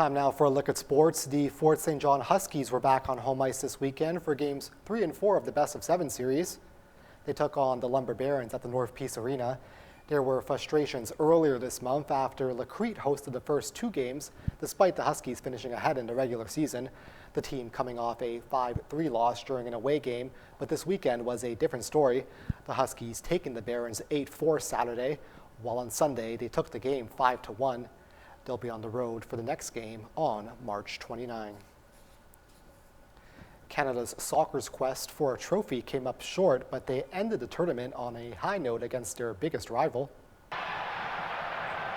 Time now for a look at sports. The Fort St. John Huskies were back on home ice this weekend for games 3 and 4 of the best-of-7 series. They took on the Lumber Barons at the North Peace Arena. There were frustrations earlier this month after Lacrete hosted the first 2 games, despite the Huskies finishing ahead in the regular season. The team coming off a 5-3 loss during an away game, but this weekend was a different story. The Huskies taking the Barons 8-4 Saturday, while on Sunday they took the game 5-1. They'll be on the road for the next game on March 29. Canada's soccer's quest for a trophy came up short, but they ended the tournament on a high note against their biggest rival.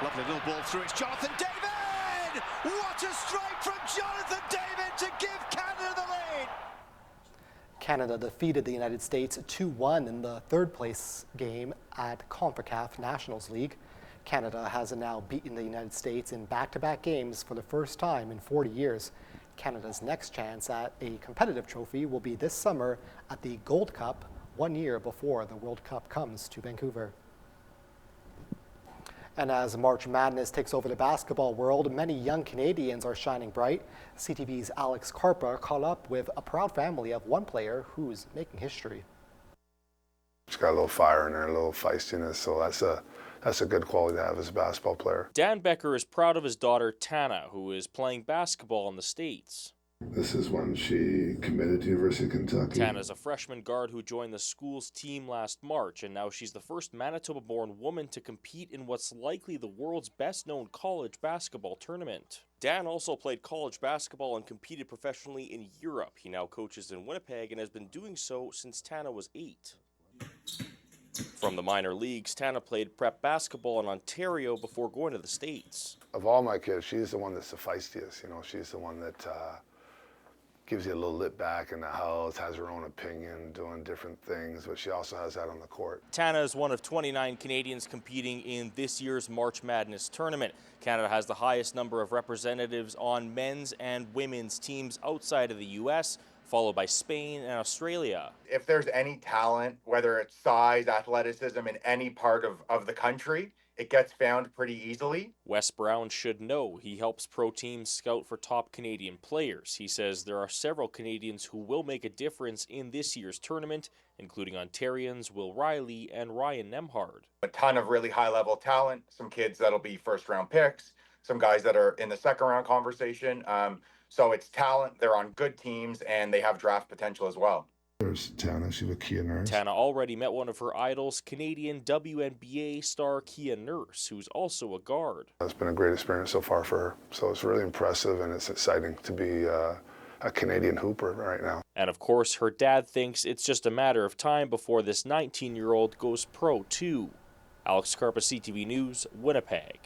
Lovely little ball through, it's Jonathan David! What a strike from Jonathan David to give Canada the lead! Canada defeated the United States 2-1 in the third-place game at CONCACAF Nationals League. Canada has now beaten the United States in back-to-back games for the first time in 40 years. Canada's next chance at a competitive trophy will be this summer at the Gold Cup, 1 year before the World Cup comes to Vancouver. And as March Madness takes over the basketball world, many young Canadians are shining bright. CTV's Alex Carpa caught up with a proud family of one player who's making history. She's got a little fire in her, a little feistiness, so that's a good quality to have as a basketball player. Dan Becker is proud of his daughter Tana, who is playing basketball in the States. This is when she committed to University of Kentucky. Tana's a freshman guard who joined the school's team last March, and now she's the first Manitoba-born woman to compete in what's likely the world's best-known college basketball tournament. Dan also played college basketball and competed professionally in Europe. He now coaches in Winnipeg and has been doing so since Tana was 8. From the minor leagues, Tana played prep basketball in Ontario before going to the States. Of all my kids, she's the one that's the feistiest. You know, she's the one that gives you a little lip back in the house, has her own opinion, doing different things, but she also has that on the court. Tana is one of 29 Canadians competing in this year's March Madness tournament. Canada has the highest number of representatives on men's and women's teams outside of the U.S., followed by Spain and Australia. If there's any talent, whether it's size, athleticism in any part of the country, it gets found pretty easily. Wes Brown should know. He helps pro teams scout for top Canadian players. He says there are several Canadians who will make a difference in this year's tournament, including Ontarians Will Riley and Ryan Nemhard. A ton of really high-level talent, some kids that'll be first-round picks, some guys that are in the second-round conversation. So it's talent, they're on good teams, and they have draft potential as well. There's Tana, she's a Kia Nurse. Tana already met one of her idols, Canadian WNBA star Kia Nurse, who's also a guard. It's been a great experience so far for her, so it's really impressive and it's exciting to be a Canadian hooper right now. And of course, her dad thinks it's just a matter of time before this 19-year-old goes pro too. Alex Carpa, CTV News, Winnipeg.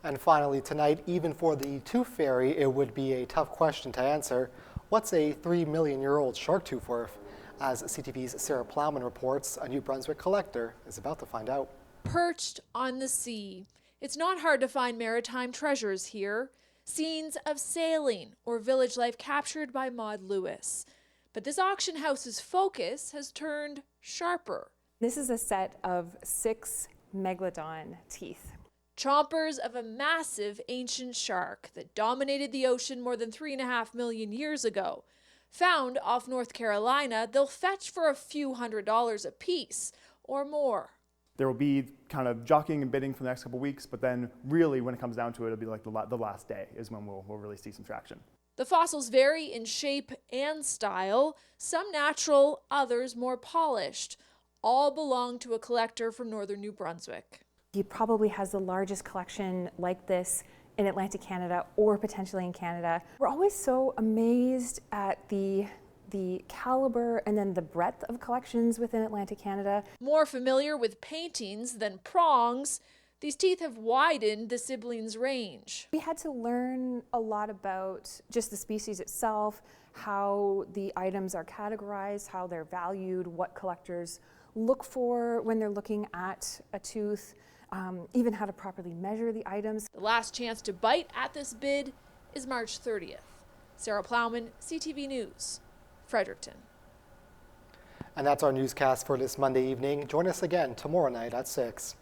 And finally tonight, even for the tooth fairy, it would be a tough question to answer. What's a 3-million-year-old shark tooth worth? As CTV's Sarah Plowman reports, a New Brunswick collector is about to find out. Perched on the sea. It's not hard to find maritime treasures here. Scenes of sailing or village life captured by Maud Lewis. But this auction house's focus has turned sharper. This is a set of 6 megalodon teeth. Chompers of a massive ancient shark that dominated the ocean more than 3.5 million years ago. Found off North Carolina, they'll fetch for a few $100s a piece or more. There will be kind of jockeying and bidding for the next couple of weeks, but then really when it comes down to it, it'll be like the last day is when we'll really see some traction. The fossils vary in shape and style, some natural, others more polished. All belong to a collector from northern New Brunswick. He probably has the largest collection like this in Atlantic Canada or potentially in Canada. We're always so amazed at the caliber and then the breadth of collections within Atlantic Canada. More familiar with paintings than prongs, these teeth have widened the siblings' range. We had to learn a lot about just the species itself, how the items are categorized, how they're valued, what collectors look for when they're looking at a tooth. Even how to properly measure the items. The last chance to bite at this bid is March 30th. Sarah Plowman, CTV News, Fredericton. And that's our newscast for this Monday evening. Join us again tomorrow night at 6.